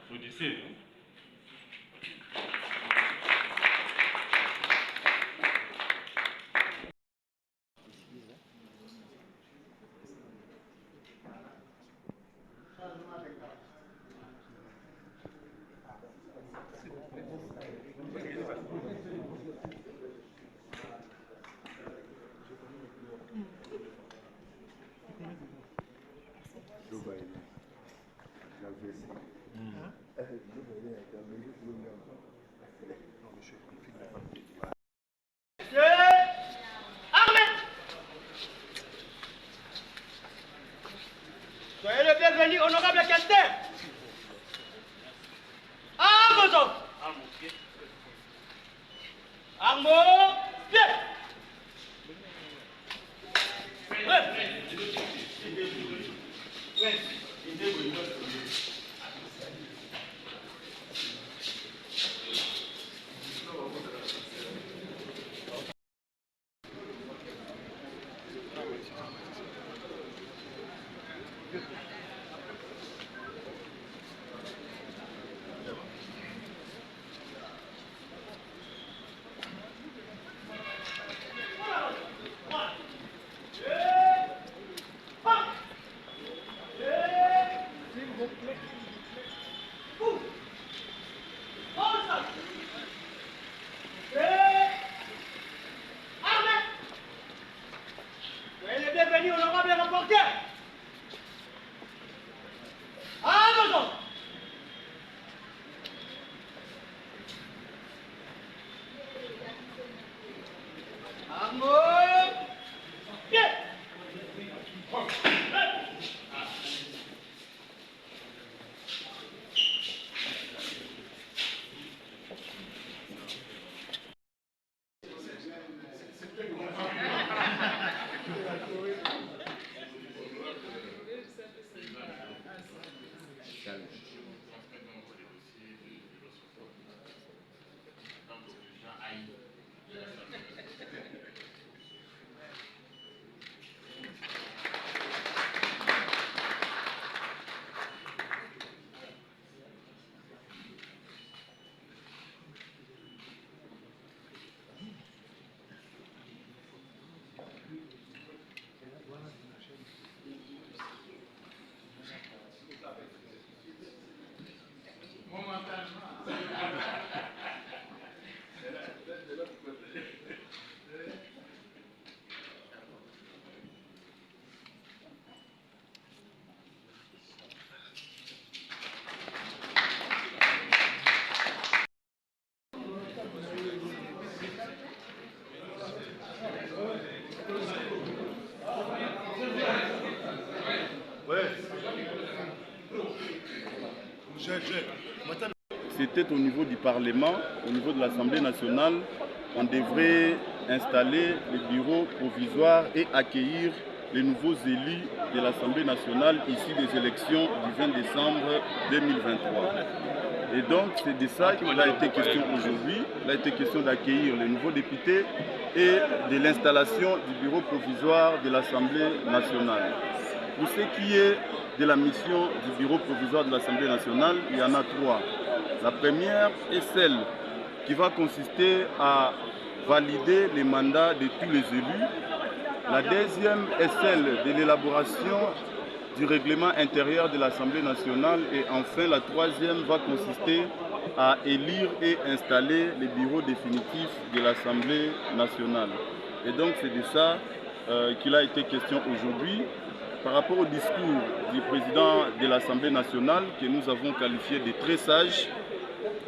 Applaudissez. Soyez le bienvenu, honorable Castel. Armes, armes, pied. Bienvenue, honorable rapporteur. Armes, armes, pied. C'était au niveau du Parlement, au niveau de l'Assemblée nationale, on devrait installer les bureaux provisoires et accueillir les nouveaux élus de l'Assemblée nationale issus des élections du 20 décembre 2023. Et donc c'est de ça qu'il a été question aujourd'hui. Il a été question d'accueillir les nouveaux députés et de l'installation du bureau provisoire de l'Assemblée nationale. Pour ce qui est de la mission du bureau provisoire de l'Assemblée nationale, il y en a trois. La première est celle qui va consister à valider les mandats de tous les élus. La deuxième est celle de l'élaboration du règlement intérieur de l'Assemblée nationale. Et enfin, la troisième va consister à élire et installer les bureaux définitifs de l'Assemblée nationale. Et donc, c'est de ça qu'il a été question aujourd'hui. Par rapport au discours du président de l'Assemblée nationale, que nous avons qualifié de très sage,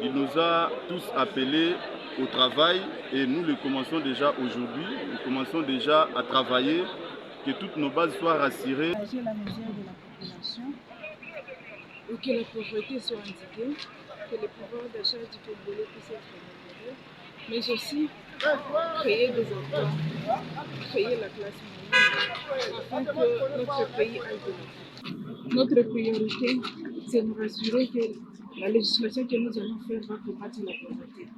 il nous a tous appelés au travail et nous le commençons déjà aujourd'hui. Nous commençons déjà à travailler, que toutes nos bases soient rassurées. Agir la misère de la population, ou que la pauvreté soit endiguée, que le pouvoir d'achat du Congolais puisse être amélioré, mais aussi créer des emplois, créer la classe moyenne, afin que notre pays aille de l'avant. Notre priorité, c'est de nous rassurer que la législation que nous allons faire va combattre la pauvreté.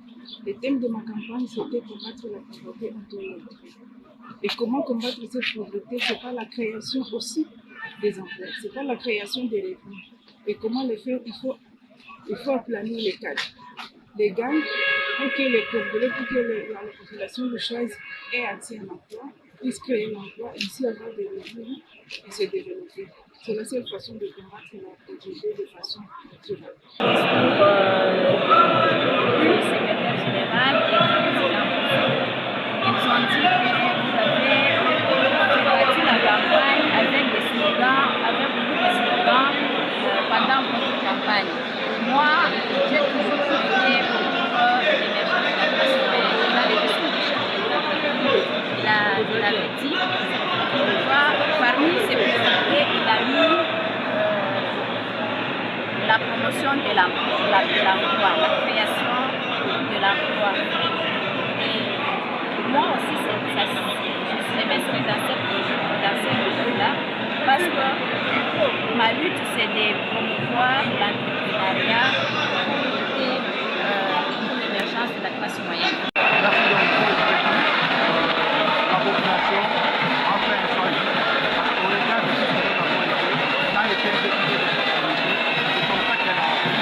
Le thème de ma campagne, c'était combattre la pauvreté en tout l'autre. Et comment combattre cette pauvreté, ce n'est pas la création aussi des emplois, ce n'est pas la création des revenus. Et comment le faire, il faut il faut aplanir les cadres légaux pour que les Congolais, pour que la population de choisisse ait accès à l'emploi, puisse créer l'emploi, ainsi avoir des revenus et se développer. C'est la seule façon de combattre la pauvreté de façon durable. Le secrétaire général et le président, ils ont dit que vous avez bâti la campagne avec des slogans, avec beaucoup de slogans pendant votre campagne. Moi, j'ai toujours prié pour l'émergence de la classe moyenne. Il avait dit, parmi ses priorités, il a mis la promotion de l'emploi, la création de l'emploi. Et moi aussi, je m'inscris dans cette logique-là parce que ma lutte, c'est de promouvoir l'entrepreneuriat et l'émergence de la classe moyenne. La population a fait un changement. Au regard de ce que nous avons été, on a été décidé de cette communauté. C'est comme ça qu'elle a fait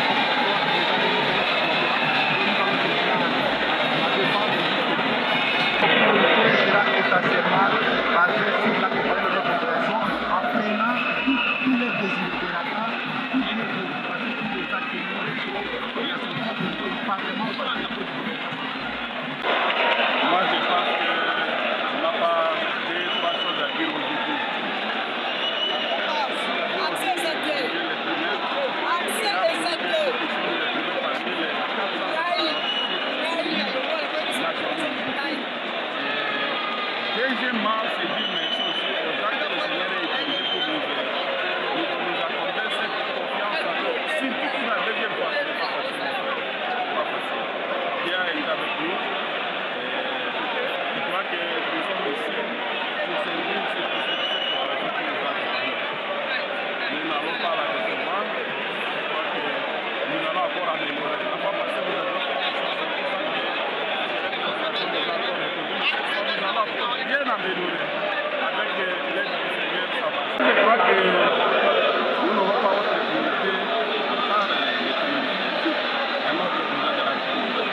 la défense du communauté sera essentiellement basée sur l'accompagnement de notre population en prenant tous les désidératas, toutes les préoccupations, tous les actes de la population parlement. Moi, je pense qu'on n'a pas deux, trois choses à dire aujourd'hui. Deuxièmement, c'est dire merci aussi aux actes que le Seigneur a utilisés pour nous accorder cette confiance à nous. Surtout pour la deuxième fois, ce n'est pas facile. Dieu est avec nous. Je crois que nous sommes ici pour servir cette population qui nous a accompagnés. Nous n'allons pas la recevoir. Je crois que nous allons encore améliorer. La fois passée, nous avons fait quelque chose comme ça. Nous allons encore bien améliorer avec l'aide du Seigneur. Je crois que nous n'aurons pas votre priorité à part un autre président de la République.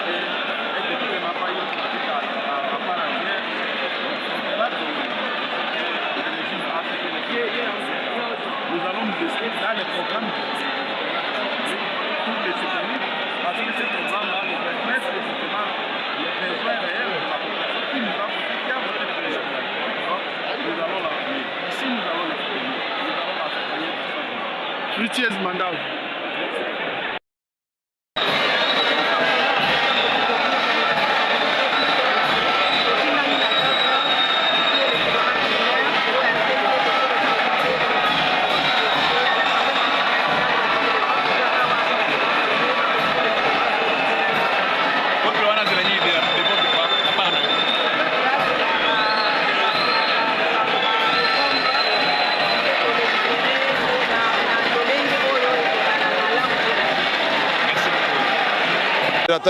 Un député n'a pas eu politique à part entière. C'est là que le régime a fait le pied. Nous allons nous inscrire dans les programmes pour les soutenir parce que ces programmes-là nous permettent de soutenir les besoins réels de la population qui nous a voté, qui a voté pour les gens. Donc, nous allons l'appuyer. Ici, nous allons le soutenir. Nous allons l'accompagner tout simplement. Fruitiers mandat.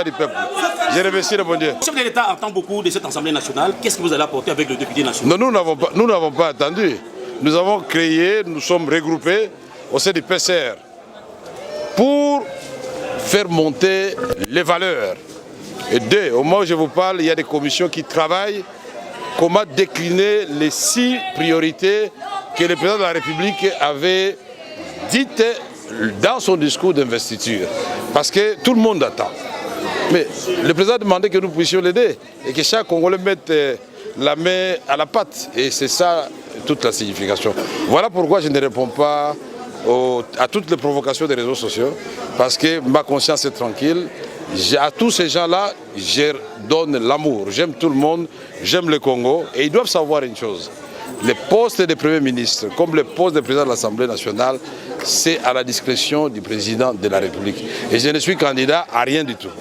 Du peuple. Je remercie le bon Dieu. Le chef de l'État entend beaucoup de cette Assemblée nationale. Qu'est-ce que vous allez apporter avec le député national? Non, nous n'avons pas attendu. Nous avons créé, nous sommes regroupés au sein du PCR pour faire monter les valeurs. Et deux, au moment où je vous parle, il y a des commissions qui travaillent comment décliner les 6 priorités que le président de la République avait dites dans son discours d'investiture. Parce que tout le monde attend. Mais le président a demandé que nous puissions l'aider et que chaque Congolais mette la main à la pâte. Et c'est ça toute la signification. Voilà pourquoi je ne réponds pas à toutes les provocations des réseaux sociaux, parce que ma conscience est tranquille. À tous ces gens-là, je donne l'amour. J'aime tout le monde, j'aime le Congo. Et ils doivent savoir une chose. Les postes des premiers ministres, comme les postes des présidents de l'Assemblée nationale, c'est à la discrétion du président de la République. Et je ne suis candidat à rien du tout.